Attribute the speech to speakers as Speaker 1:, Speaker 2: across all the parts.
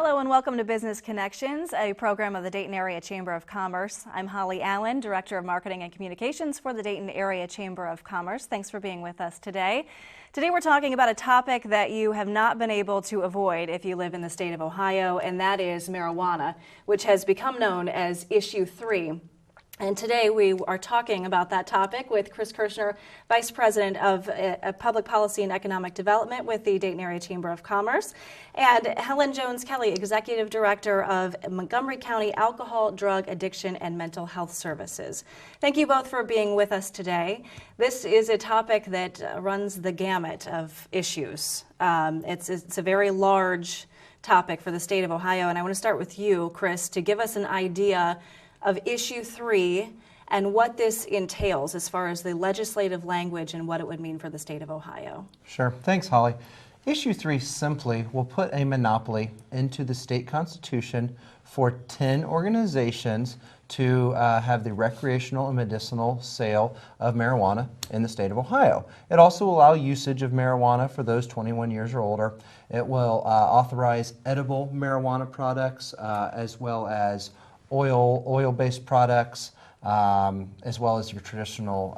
Speaker 1: Hello and welcome to Business Connections, a program of the Dayton Area Chamber of Commerce. I'm Holly Allen, Director of Marketing and Communications for the Dayton Area Chamber of Commerce. Thanks for being with us today. Today we're talking about a topic that you have not been able to avoid if you live in the state of Ohio, and that is marijuana, which has become known as Issue 3. And today we are talking about that topic with Chris Kershner, Vice President of Public Policy and Economic Development with the Dayton Area Chamber of Commerce, and Helen Jones-Kelly, Executive Director of Montgomery County Alcohol, Drug Addiction, and Mental Health Services. Thank you both for being with us today. This is a topic that runs the gamut of issues. It's a very large topic for the state of Ohio, and I want to start with you, Chris, to give us an idea of Issue 3 and what this entails as far as the legislative language and what it would mean for the state of Ohio.
Speaker 2: Sure. Thanks, Holly. Issue 3 simply will put a monopoly into the state constitution for 10 organizations to have the recreational and medicinal sale of marijuana in the state of Ohio. It also will allow usage of marijuana for those 21 years or older. It will authorize edible marijuana products as well as oil-based products, as well as your traditional,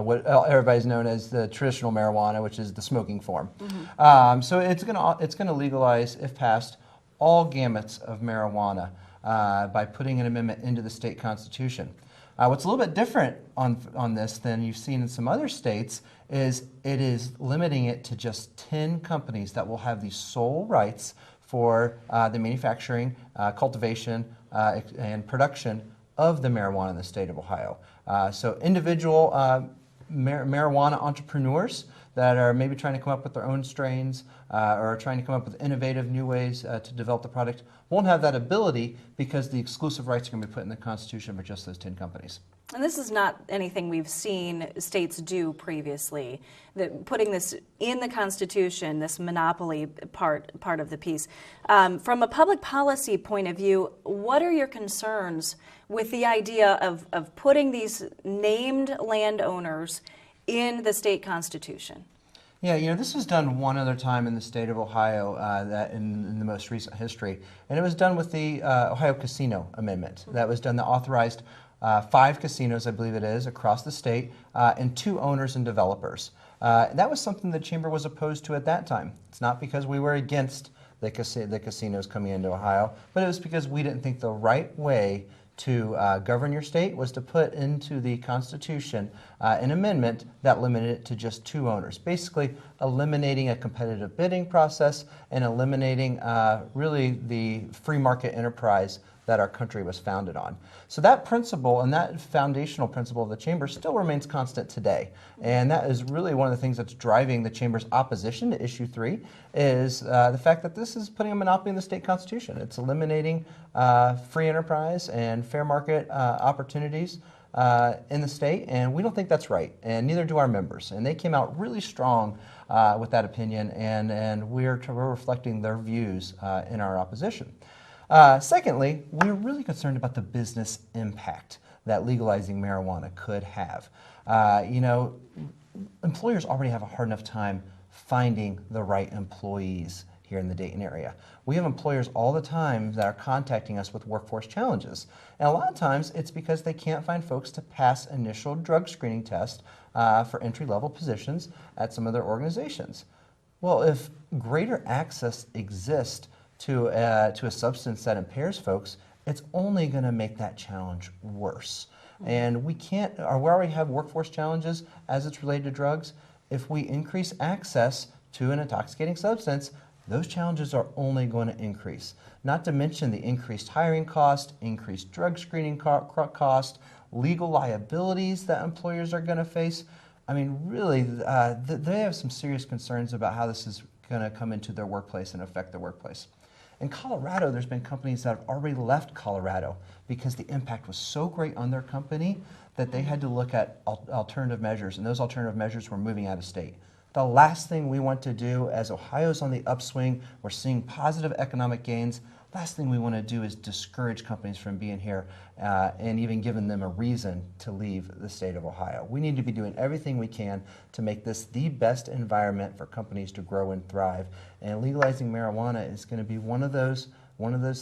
Speaker 2: what everybody's known as the traditional marijuana, which is the smoking form. Mm-hmm. So it's going to legalize, if passed, all gamuts of marijuana by putting an amendment into the state constitution. What's a little bit different on this than you've seen in some other states is it is limiting it to just 10 companies that will have the sole rights for the manufacturing, cultivation, and production of the marijuana in the state of Ohio. So individual marijuana entrepreneurs that are maybe trying to come up with their own strains or trying to come up with innovative new ways to develop the product won't have that ability because the exclusive rights are going to be put in the Constitution for just those 10 companies.
Speaker 1: And this is not anything we've seen states do previously, that putting this in the Constitution, this monopoly part of the piece. From a public policy point of view, what are your concerns with the idea of putting these named landowners in the state constitution?
Speaker 2: Yeah, this was done one other time in the state of Ohio that in the most recent history, and it was done with the Ohio Casino Amendment. That was done that authorized 5 casinos, I believe it is, across the state, and 2 owners and developers. That was something the Chamber was opposed to at that time. It's not because we were against the casinos coming into Ohio, but it was because we didn't think the right way to govern your state was to put into the Constitution an amendment that limited it to just 2 owners, basically eliminating a competitive bidding process and eliminating really the free market enterprise that our country was founded on. So that principle and that foundational principle of the Chamber still remains constant today. And that is really one of the things that's driving the Chamber's opposition to Issue 3 is the fact that this is putting a monopoly in the state constitution. It's eliminating free enterprise and fair market opportunities in the state, and we don't think that's right, and neither do our members. And they came out really strong with that opinion, and we're reflecting their views in our opposition. Secondly, we're really concerned about the business impact that legalizing marijuana could have. Employers already have a hard enough time finding the right employees here in the Dayton area. We have employers all the time that are contacting us with workforce challenges. And a lot of times it's because they can't find folks to pass initial drug screening tests for entry-level positions at some of their organizations. Well, if greater access exists to a substance that impairs folks, it's only going to make that challenge worse. And we already have workforce challenges as it's related to drugs. If we increase access to an intoxicating substance, those challenges are only going to increase. Not to mention the increased hiring cost, increased drug screening cost, legal liabilities that employers are going to face. I mean, really, they have some serious concerns about how this is going to come into their workplace and affect their workplace. In Colorado, there's been companies that have already left Colorado because the impact was so great on their company that they had to look at alternative measures, and those alternative measures were moving out of state. The last thing we want to do as Ohio's on the upswing, we're seeing positive economic gains, last thing we want to do is discourage companies from being here and even giving them a reason to leave the state of Ohio. We need to be doing everything we can to make this the best environment for companies to grow and thrive. And legalizing marijuana is going to be one of those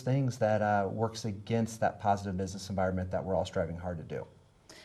Speaker 2: things that works against that positive business environment that we're all striving hard to do.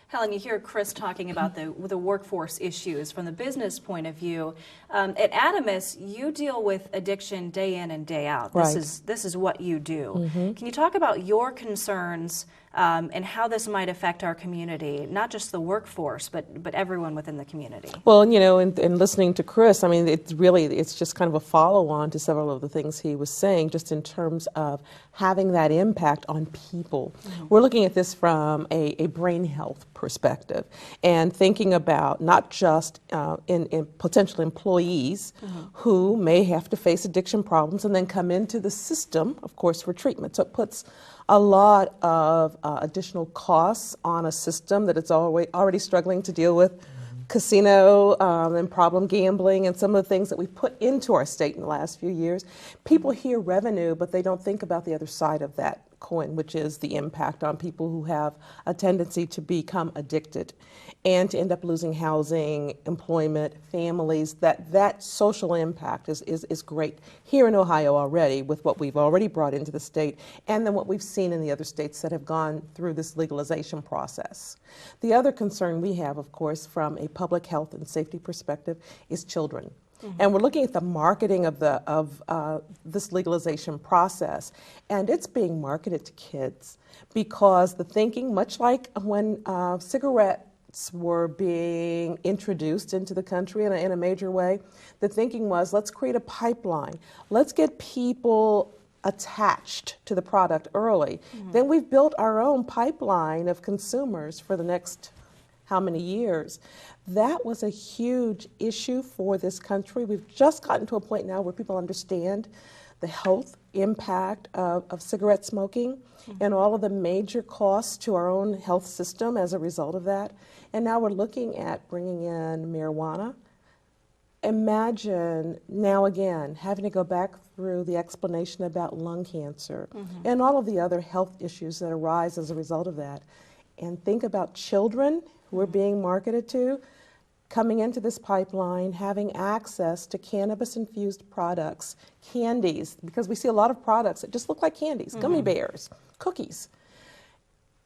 Speaker 1: Helen, you hear Chris talking about the workforce issues from the business point of view. At ADAMHS, you deal with addiction day in and day out.
Speaker 3: Right.
Speaker 1: This is what you do. Can you talk about your concerns and how this might affect our community, not just the workforce, but everyone within the community?
Speaker 3: Well, in listening to Chris, I mean, it's just kind of a follow-on to several of the things he was saying, just in terms of having that impact on people. We're looking at this from a brain health perspective and thinking about not just in potential employees who may have to face addiction problems and then come into the system, of course, for treatment. So it puts a lot of additional costs on a system that it's already struggling to deal with. Casino and problem gambling and some of the things that we've put into our state in the last few years. People hear revenue, but they don't think about the other side of that coin, which is the impact on people who have a tendency to become addicted and to end up losing housing, employment, families. That social impact is great here in Ohio already with what we've already brought into the state and then what we've seen in the other states that have gone through this legalization process. The other concern we have, of course, from a public health and safety perspective is children. And we're looking at the marketing of this legalization process, and it's being marketed to kids because the thinking, much like when cigarettes were being introduced into the country in a major way, the thinking was, let's create a pipeline. Let's get people attached to the product early. Then we've built our own pipeline of consumers for the next how many years. That was a huge issue for this country. We've just gotten to a point now where people understand the health impact of cigarette smoking and all of the major costs to our own health system as a result of that. And now we're looking at bringing in marijuana. Imagine now again having to go back through the explanation about lung cancer and all of the other health issues that arise as a result of that. And think about children who are being marketed to, coming into this pipeline, having access to cannabis-infused products, candies, because we see a lot of products that just look like candies, gummy bears, cookies.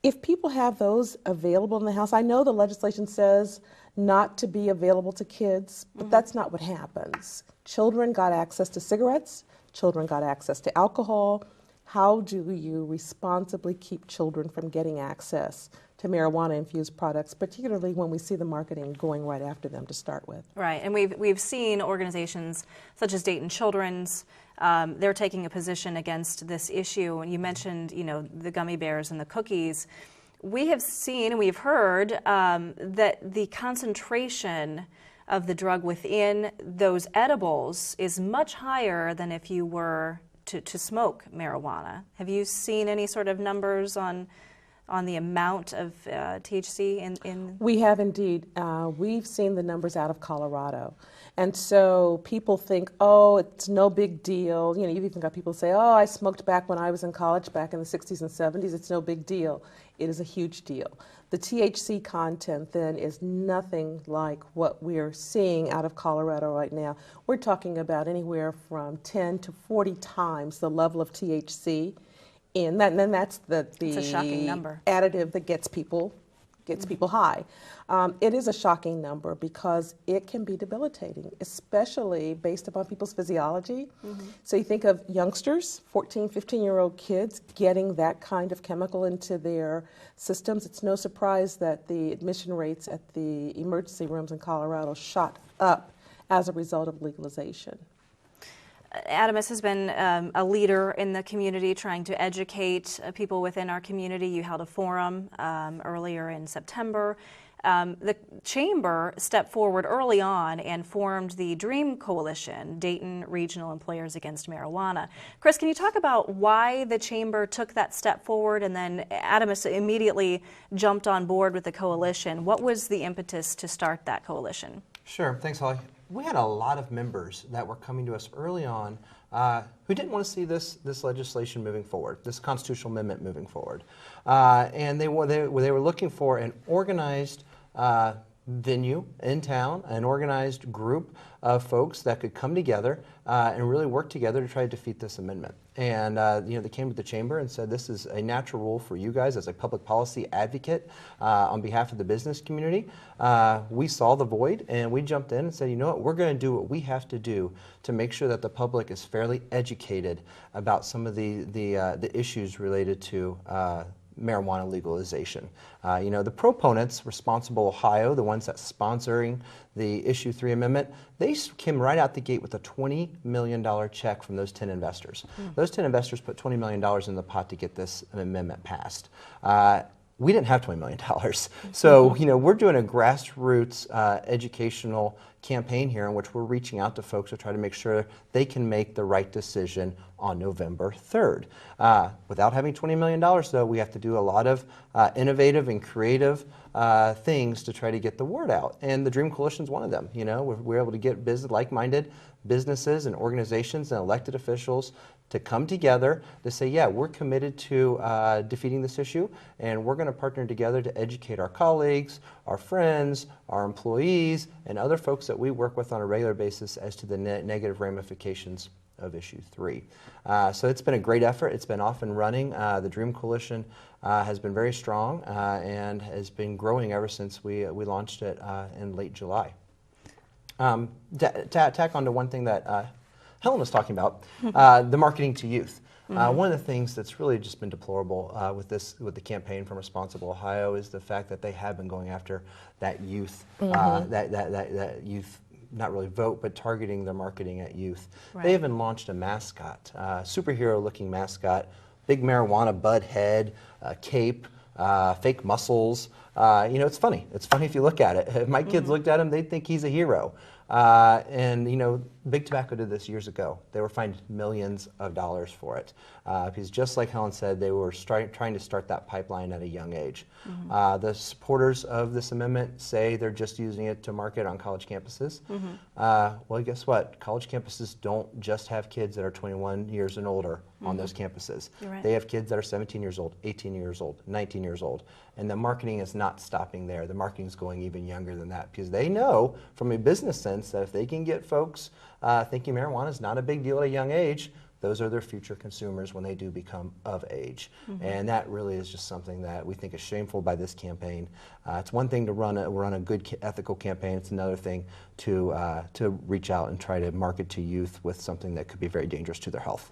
Speaker 3: If people have those available in the house, I know the legislation says not to be available to kids, but that's not what happens. Children got access to cigarettes, children got access to alcohol. How do you responsibly keep children from getting access to marijuana-infused products, particularly when we see the marketing going right after them to start with?
Speaker 1: Right, and we've seen organizations such as Dayton Children's, they're taking a position against this issue. And you mentioned, the gummy bears and the cookies. We have seen and we've heard that the concentration of the drug within those edibles is much higher than if you were to smoke marijuana. Have you seen any sort of numbers on the amount of THC in? We
Speaker 3: have indeed. We've seen the numbers out of Colorado. And so people think, oh, it's no big deal. You've even got people say, oh, I smoked back when I was in college back in the 60s and 70s. It's no big deal. It is a huge deal. The THC content then is nothing like what we're seeing out of Colorado right now. We're talking about anywhere from 10 to 40 times the level of THC in that, and then that's the
Speaker 1: a shocking number.
Speaker 3: Additive that gets people high. It is a shocking number because it can be debilitating, especially based upon people's physiology. So you think of youngsters, 14, 15-year-old kids getting that kind of chemical into their systems. It's no surprise that the admission rates at the emergency rooms in Colorado shot up as a result of legalization.
Speaker 1: ADAMHS has been a leader in the community trying to educate people within our community. You held a forum earlier in September. The Chamber stepped forward early on and formed the DREAM Coalition, Dayton Regional Employers Against Marijuana. Chris, can you talk about why the Chamber took that step forward and then ADAMHS immediately jumped on board with the coalition? What was the impetus to start that coalition?
Speaker 2: Sure. Thanks, Holly. we had a lot of members that were coming to us early on who didn't want to see this legislation moving forward, this constitutional amendment moving forward. And they were looking for an organized venue in town, an organized group of folks that could come together and really work together to try to defeat this amendment. And they came to the chamber and said, this is a natural role for you guys as a public policy advocate on behalf of the business community. We saw the void and we jumped in and said, you know what, we're going to do what we have to do to make sure that the public is fairly educated about some of the issues related to marijuana legalization. The proponents, Responsible Ohio, the ones that sponsoring the Issue 3 amendment, they came right out the gate with a $20 million check from those 10 investors. Those 10 investors put $20 million in the pot to get this amendment passed. We didn't have $20 million. So, we're doing a grassroots educational campaign here in which we're reaching out to folks to try to make sure they can make the right decision on November 3rd. Without having $20 million, though, we have to do a lot of innovative and creative things to try to get the word out. And the Dream Coalition is one of them. We're able to get like-minded businesses and organizations and elected officials to come together to say, yeah, we're committed to defeating this issue, and we're going to partner together to educate our colleagues, our friends, our employees, and other folks that we work with on a regular basis as to the negative ramifications of Issue 3. So it's been a great effort. It's been off and running. The Dream Coalition has been very strong and has been growing ever since we launched it in late July. To tack on to one thing that Helen was talking about, the marketing to youth. One of the things that's really just been deplorable with the campaign from Responsible Ohio is the fact that they have been going after that youth, that youth, not really vote, but targeting their marketing at youth.
Speaker 1: Right.
Speaker 2: They even launched a mascot, superhero-looking mascot, big marijuana bud head, cape, fake muscles. It's funny. It's funny if you look at it. If my kids looked at him, they'd think he's a hero. Big Tobacco did this years ago. They were fined millions of dollars for it. Because just like Helen said, they were trying to start that pipeline at a young age. The supporters of this amendment say they're just using it to market on college campuses. Well, guess what? College campuses don't just have kids that are 21 years and older on those campuses.
Speaker 1: Right.
Speaker 2: They have kids that are 17 years old, 18 years old, 19 years old. And the marketing is not stopping there. The marketing is going even younger than that because they know from a business sense that if they can get folks thinking marijuana is not a big deal at a young age, those are their future consumers when they do become of age. And that really is just something that we think is shameful by this campaign. It's one thing to run a good ethical campaign. It's another thing to reach out and try to market to youth with something that could be very dangerous to their health.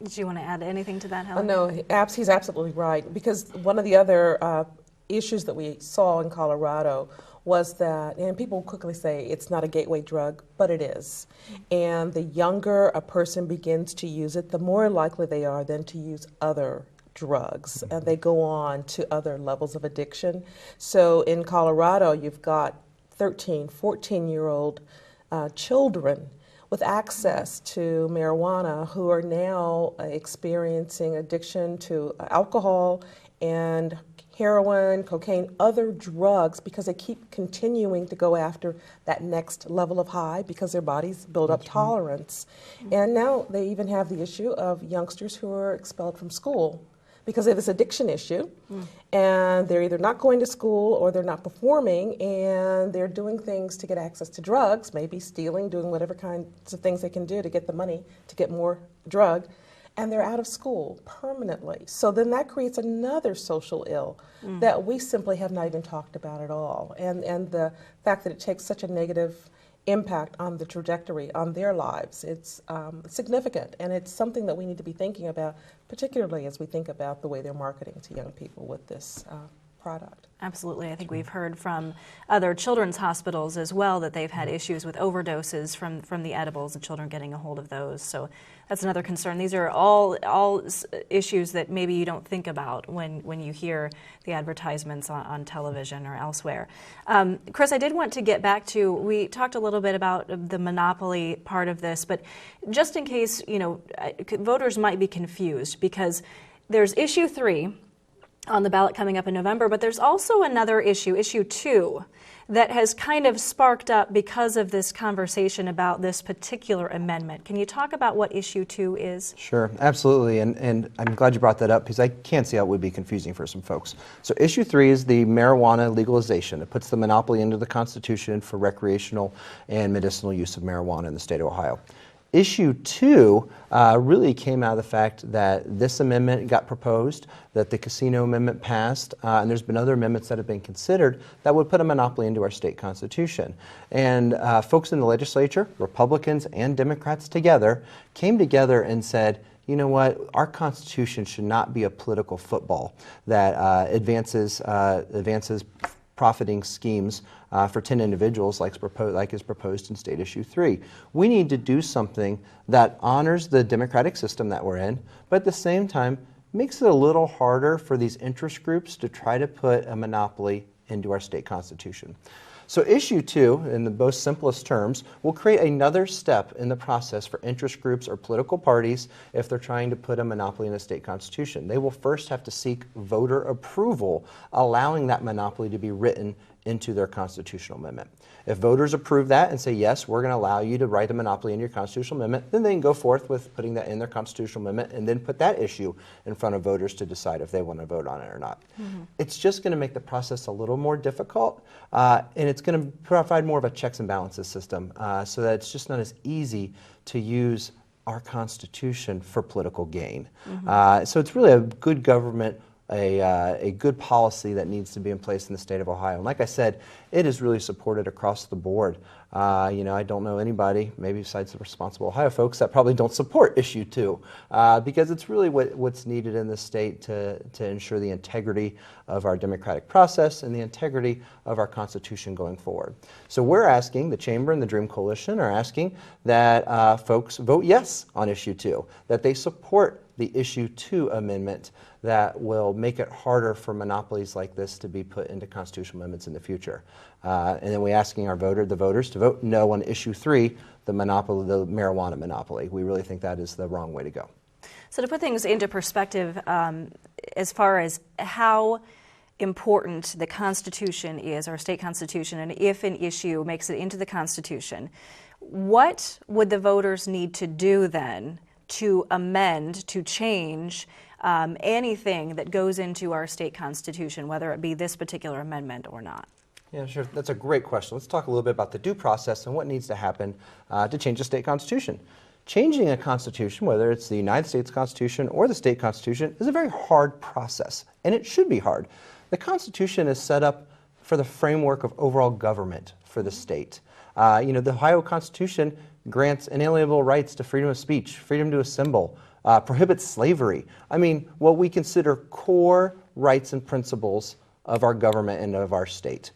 Speaker 1: Did you want to add anything to that, Helen?
Speaker 3: No, he's absolutely right. Because one of the other issues that we saw in Colorado was that, and people quickly say it's not a gateway drug, but it is. And the younger a person begins to use it, the more likely they are then to use other drugs, and they go on to other levels of addiction. So in Colorado, you've got 13, 14-year-old children with access to marijuana who are now experiencing addiction to alcohol and heroin, cocaine, other drugs, because they keep continuing to go after that next level of high because their bodies build up tolerance. And now they even have the issue of youngsters who are expelled from school because of this addiction issue. And they're either not going to school or they're not performing, and they're doing things to get access to drugs, maybe stealing, doing whatever kinds of things they can do to get the money to get more drug. And they're out of school permanently. So then that creates another social ill that we simply have not even talked about at all. And the fact that it takes such a negative impact on the trajectory on their lives, it's significant. And it's something that we need to be thinking about, particularly as we think about the way they're marketing to young people with this product.
Speaker 1: Absolutely. I think we've heard from other children's hospitals as well that they've had issues with overdoses from the edibles and children getting a hold of those. So that's another concern. These are all issues that maybe you don't think about when you hear the advertisements on television or elsewhere. Chris, I did want to get back to, we talked a little bit about the monopoly part of this, but just in case, voters might be confused because there's Issue 3 on the ballot coming up in November, but there's also another issue, Issue 2, that has kind of sparked up because of this conversation about this particular amendment. Can you talk about what issue 2 is?
Speaker 2: Sure, absolutely, and I'm glad you brought that up because I can't see how it would be confusing for some folks. So issue 3 is the marijuana legalization. It puts the monopoly into the Constitution for recreational and medicinal use of marijuana in the state of Ohio. Issue 2 really came out of the fact that this amendment got proposed, that the casino amendment passed, and there's been other amendments that have been considered that would put a monopoly into our state constitution. And folks in the legislature, Republicans and Democrats together, came together and said, you know what, our Constitution should not be a political football that advances profiting schemes for 10 individuals like is proposed in State Issue 3. We need to do something that honors the democratic system that we're in, but at the same time makes it a little harder for these interest groups to try to put a monopoly into our state constitution. So Issue 2, in the most simplest terms, will create another step in the process for interest groups or political parties if they're trying to put a monopoly in the state constitution. They will first have to seek voter approval, allowing that monopoly to be written into their constitutional amendment. If voters approve that and say, yes, we're going to allow you to write a monopoly in your constitutional amendment, then they can go forth with putting that in their constitutional amendment and then put that issue in front of voters to decide if they want to vote on it or not. Mm-hmm. It's just going to make the process a little more difficult, and it's going to provide more of a checks and balances system so that it's just not as easy to use our Constitution for political gain. Mm-hmm. So it's really a good government, a good policy that needs to be in place in the state of Ohio. And like I said, it is really supported across the board. I don't know anybody, maybe besides the responsible Ohio folks, that probably don't support Issue 2 because it's really what's needed in the state to ensure the integrity of our democratic process and the integrity of our Constitution going forward. So we're asking, the Chamber and the Dream Coalition are asking that folks vote yes on Issue 2, that they support the Issue 2 amendment that will make it harder for monopolies like this to be put into constitutional amendments in the future. And then we're asking the voters to vote no on Issue 3, the marijuana monopoly. We really think that is the wrong way to go.
Speaker 1: So to put things into perspective, as far as how important the Constitution is, our state Constitution, and if an issue makes it into the Constitution, what would the voters need to do then to amend, to change anything that goes into our state constitution, whether it be this particular amendment or not?
Speaker 2: Yeah, sure. That's a great question. Let's talk a little bit about the due process and what needs to happen to change the state constitution. Changing a constitution, whether it's the United States Constitution or the state constitution, is a very hard process, and it should be hard. The Constitution is set up for the framework of overall government for the state. The Ohio Constitution grants inalienable rights to freedom of speech, freedom to assemble, prohibits slavery. I mean, what we consider core rights and principles of our government and of our state.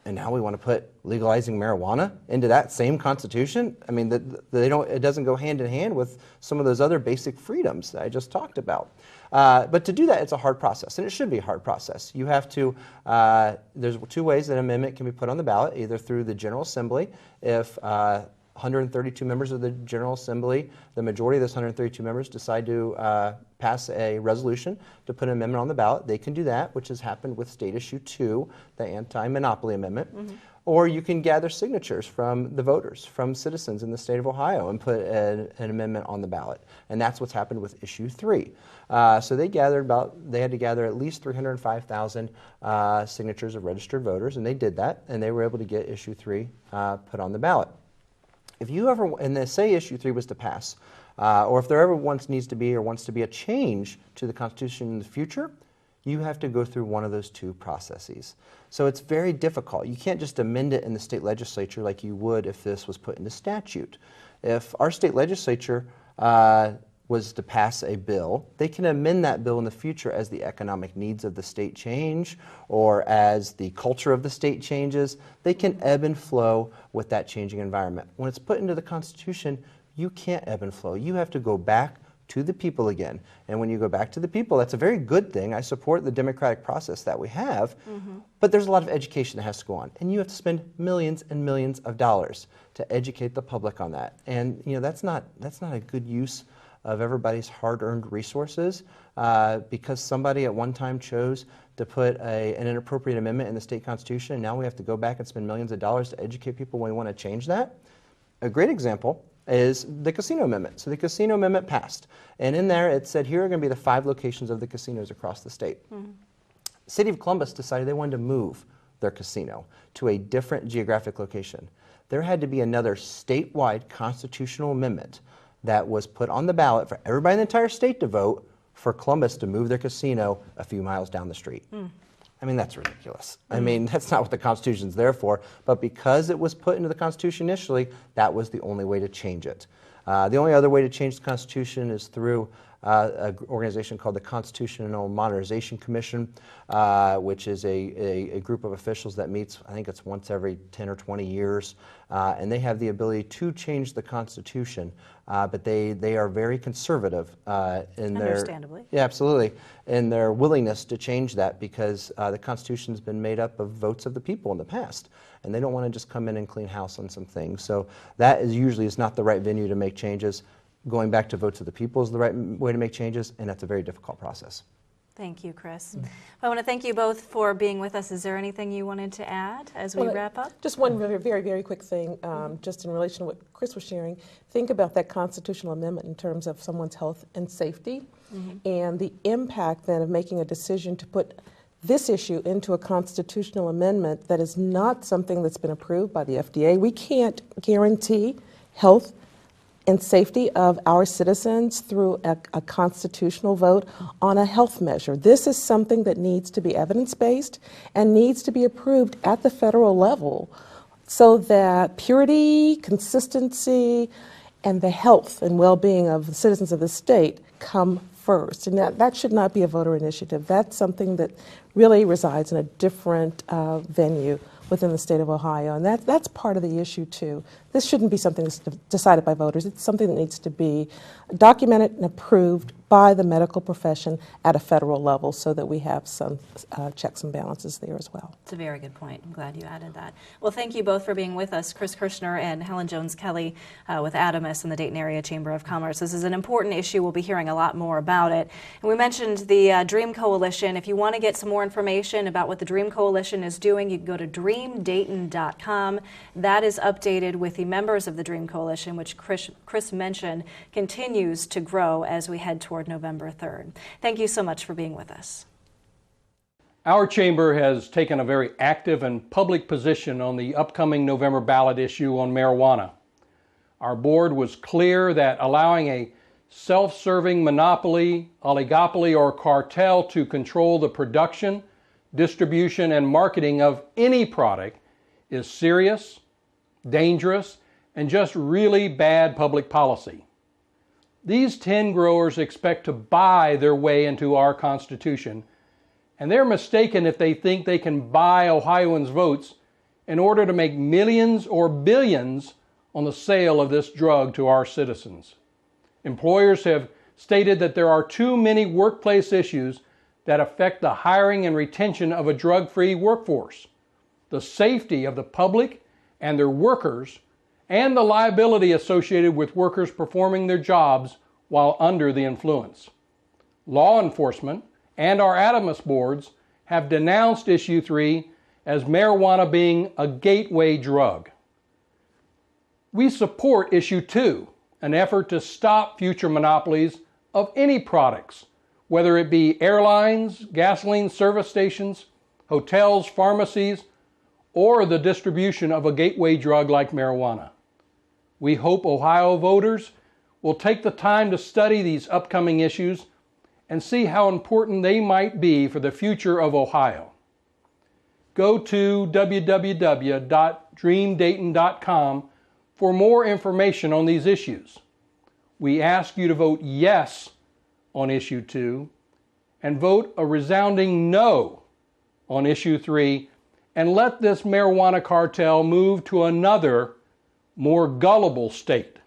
Speaker 2: And now we want to put legalizing marijuana into that same Constitution? I mean, it doesn't go hand in hand with some of those other basic freedoms that I just talked about. But to do that, it's a hard process, and it should be a hard process. You have to, there's two ways that an amendment can be put on the ballot, either through the General Assembly, if 132 members of the General Assembly, the majority of those 132 members decide to pass a resolution to put an amendment on the ballot. They can do that, which has happened with State Issue 2, the anti-monopoly amendment. Mm-hmm. Or you can gather signatures from the voters, from citizens in the state of Ohio, and put an amendment on the ballot. And that's what's happened with Issue 3. So they had to gather at least 305,000 signatures of registered voters, and they did that, and they were able to get Issue 3 put on the ballot. If you ever, and say Issue 3 was to pass, or if there ever wants to be a change to the Constitution in the future, you have to go through one of those two processes. So it's very difficult. You can't just amend it in the state legislature like you would if this was put into statute. If our state legislature was to pass a bill, they can amend that bill in the future as the economic needs of the state change or as the culture of the state changes. They can ebb and flow with that changing environment. When it's put into the Constitution, you can't ebb and flow. You have to go back to the people again. And when you go back to the people, that's a very good thing. I support the democratic process that we have, but there's a lot of education that has to go on. And you have to spend millions and millions of dollars to educate the public on that. And that's not a good use of everybody's hard-earned resources because somebody at one time chose to put an inappropriate amendment in the state constitution, and now we have to go back and spend millions of dollars to educate people when we want to change that. A great example is the casino amendment. So the casino amendment passed, and in there it said here are going to be the 5 locations of the casinos across the state. Mm-hmm. City of Columbus decided they wanted to move their casino to a different geographic location. There had to be another statewide constitutional amendment that was put on the ballot for everybody in the entire state to vote for Columbus to move their casino a few miles down the street. I mean, that's ridiculous. I mean, that's not what the Constitution's there for, but because it was put into the Constitution initially, that was the only way to change it. The only other way to change the Constitution is through an organization called the Constitutional Modernization Commission, which is a group of officials that meets, I think it's once every 10 or 20 years, and they have the ability to change the Constitution, but they are very conservative in their...
Speaker 1: Understandably.
Speaker 2: Yeah, absolutely. In their willingness to change that because the Constitution's been made up of votes of the people in the past, and they don't want to just come in and clean house on some things. So that is usually not the right venue to make changes. Going back to votes of the people is the right way to make changes, and that's a very difficult process.
Speaker 1: Thank you, Chris. I want to thank you both for being with us. Is there anything you wanted to add as we wrap up?
Speaker 3: Just one very quick thing, just in relation to what Chris was sharing. Think about that constitutional amendment in terms of someone's health and safety, and the impact then of making a decision to put this issue into a constitutional amendment that is not something that's been approved by the FDA. We can't guarantee health and safety of our citizens through a constitutional vote on a health measure. This is something that needs to be evidence-based and needs to be approved at the federal level so that purity, consistency, and the health and well-being of the citizens of the state come first. And that should not be a voter initiative. That's something that really resides in a different venue within the state of Ohio, and that's part of the issue too. This shouldn't be something that's decided by voters. It's something that needs to be documented and approved by the medical profession at a federal level so that we have some checks and balances there as well.
Speaker 1: It's a very good point. I'm glad you added that. Well, thank you both for being with us, Chris Kershner and Helen Jones-Kelly with ADAMHS and the Dayton Area Chamber of Commerce. This is an important issue. We'll be hearing a lot more about it. And we mentioned the Dream Coalition. If you want to get some more information about what the Dream Coalition is doing, you can go to dreamdayton.com. That is updated with the members of the Dream Coalition, which Chris mentioned continues to grow as we head toward November 3rd. Thank you so much for being with us.
Speaker 4: Our chamber has taken a very active and public position on the upcoming November ballot issue on marijuana. Our board was clear that allowing a self-serving monopoly, oligopoly, or cartel to control the production, distribution, and marketing of any product is serious, dangerous, and just really bad public policy. These 10 growers expect to buy their way into our Constitution, and they're mistaken if they think they can buy Ohioans' votes in order to make millions or billions on the sale of this drug to our citizens. Employers have stated that there are too many workplace issues that affect the hiring and retention of a drug-free workforce, the safety of the public and their workers, and the liability associated with workers performing their jobs while under the influence. Law enforcement and our ADAMHS boards have denounced Issue 3 as marijuana being a gateway drug. We support Issue 2, an effort to stop future monopolies of any products, whether it be airlines, gasoline service stations, hotels, pharmacies, or the distribution of a gateway drug like marijuana. We hope Ohio voters will take the time to study these upcoming issues and see how important they might be for the future of Ohio. Go to www.dreamdayton.com for more information on these issues. We ask you to vote yes on Issue 2 and vote a resounding no on Issue 3 and let this marijuana cartel move to another, more gullible state.